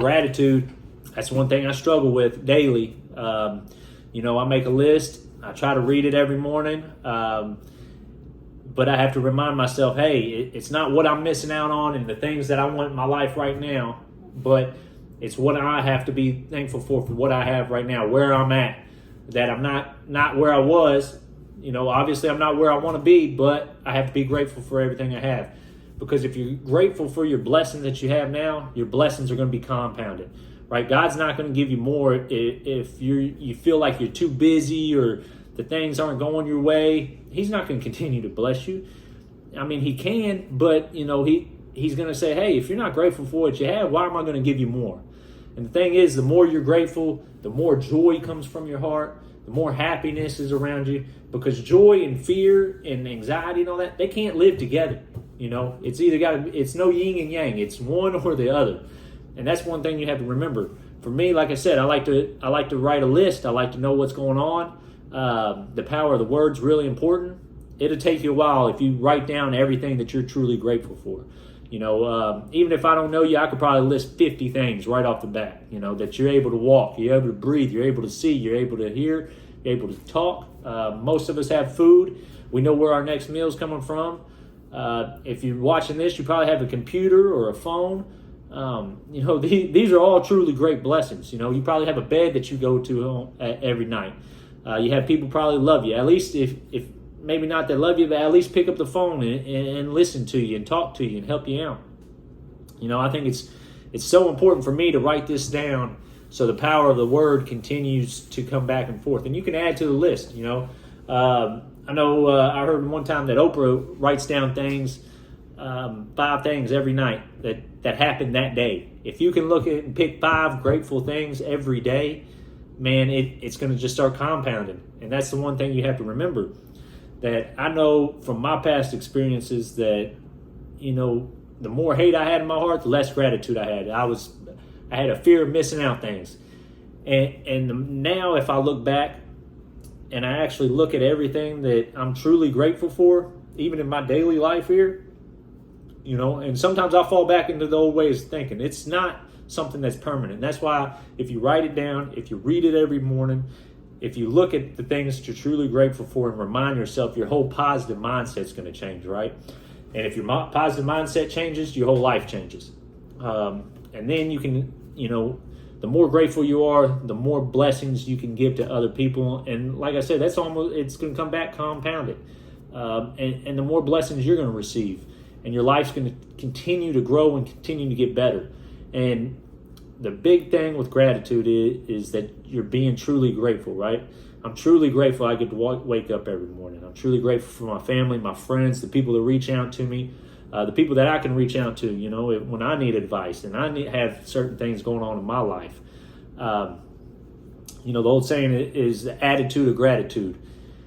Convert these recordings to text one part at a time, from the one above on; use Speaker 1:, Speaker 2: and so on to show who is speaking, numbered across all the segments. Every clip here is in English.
Speaker 1: gratitude, that's one thing I struggle with daily. I make a list. I try to read it every morning. But I have to remind myself, hey, it's not what I'm missing out on and the things that I want in my life right now, but it's what I have to be thankful for what I have right now, where I'm at, that I'm not where I was. Obviously I'm not where I want to be, but I have to be grateful for everything I have. Because if you're grateful for your blessings that you have now, your blessings are going to be compounded, right? God's not going to give you more if you feel like you're too busy or the things aren't going your way. He's not going to continue to bless you. I mean, he can, but he's going to say, hey, if you're not grateful for what you have, why am I going to give you more? And the thing is, the more you're grateful, the more joy comes from your heart, the more happiness is around you, because joy and fear and anxiety and all that, they can't live together. It's it's no yin and yang. It's one or the other. And that's one thing you have to remember. For me, like I said, I like to write a list. I like to know what's going on. The power of the word's really important. It'll take you a while if you write down everything that you're truly grateful for. Even if I don't know you, I could probably list 50 things right off the bat, that you're able to walk, you're able to breathe, you're able to see, you're able to hear, you're able to talk. Most of us have food. We know where our next meal is coming from. If you're watching this, you probably have a computer or a phone. These are all truly great blessings. You probably have a bed that you go to every night. You have people probably love you. At least if maybe not that love you, but at least pick up the phone and listen to you and talk to you and help you out. I think it's so important for me to write this down so the power of the word continues to come back and forth. And you can add to the list. I know I heard one time that Oprah writes down things, 5 things every night that happened that day. If you can look at and pick 5 grateful things every day, man, it's going to just start compounding. And that's the one thing you have to remember, that I know from my past experiences that, the more hate I had in my heart, the less gratitude I had. I had a fear of missing out things. And now if I look back and I actually look at everything that I'm truly grateful for, even in my daily life here, and sometimes I fall back into the old ways of thinking. It's not something that's permanent. That's why if you write it down, if you read it every morning, if you look at the things that you're truly grateful for and remind yourself, your whole positive mindset's going to change, right? And if your positive mindset changes, your whole life changes. And then you can, the more grateful you are, the more blessings you can give to other people. And like I said, it's going to come back compounded. And the more blessings you're going to receive. And your life's going to continue to grow and continue to get better. And the big thing with gratitude is that you're being truly grateful, right? I'm truly grateful I get to wake up every morning. I'm truly grateful for my family, my friends, the people that reach out to me, the people that I can reach out to, when I need advice and I have certain things going on in my life. The old saying is the attitude of gratitude.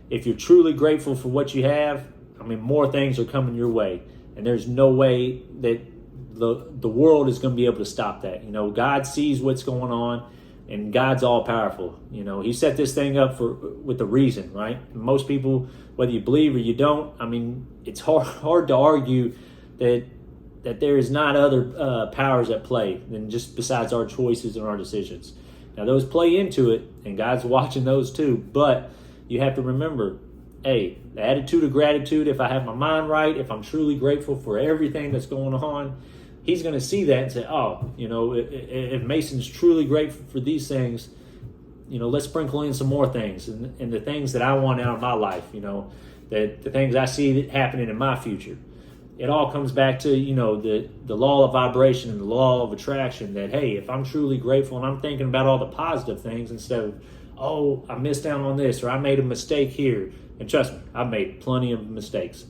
Speaker 1: If you're truly grateful for what you have, more things are coming your way. And there's no way that the world is going to be able to stop that. God sees what's going on, and God's all powerful. He set this thing up with a reason, right? Most people, whether you believe or you don't, it's hard to argue that there is not other powers at play than just besides our choices and our decisions. Now those play into it, and God's watching those too. But you have to remember, hey, the attitude of gratitude, if I have my mind right, if I'm truly grateful for everything that's going on, He's going to see that and say, oh, if Mason's truly grateful for these things, let's sprinkle in some more things and the things that I want out of my life, that the things I see happening in my future. It all comes back to, the law of vibration and the law of attraction, that, hey, if I'm truly grateful and I'm thinking about all the positive things instead of, oh, I missed out on this or I made a mistake here. And trust me, I've made plenty of mistakes.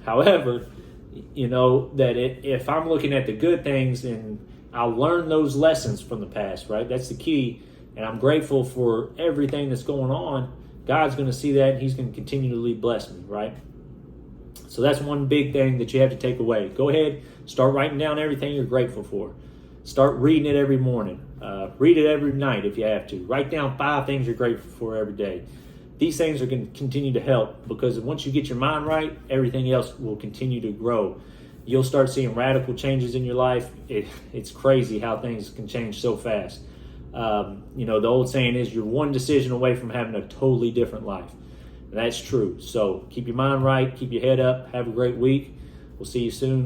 Speaker 1: However, that if I'm looking at the good things and I'll learn those lessons from the past, right? That's the key. And I'm grateful for everything that's going on. God's going to see that and He's going to continually bless me, right? So that's one big thing that you have to take away. Go ahead, start writing down everything you're grateful for. Start reading it every morning. Read it every night if you have to. Write down 5 things you're grateful for every day. These things are going to continue to help, because once you get your mind right, everything else will continue to grow. you'll start seeing radical changes in your life. It's crazy how things can change so fast. You know, the old saying is you're one decision away from having a totally different life. And that's true. So keep your mind right, keep your head up, have a great week. We'll see you soon.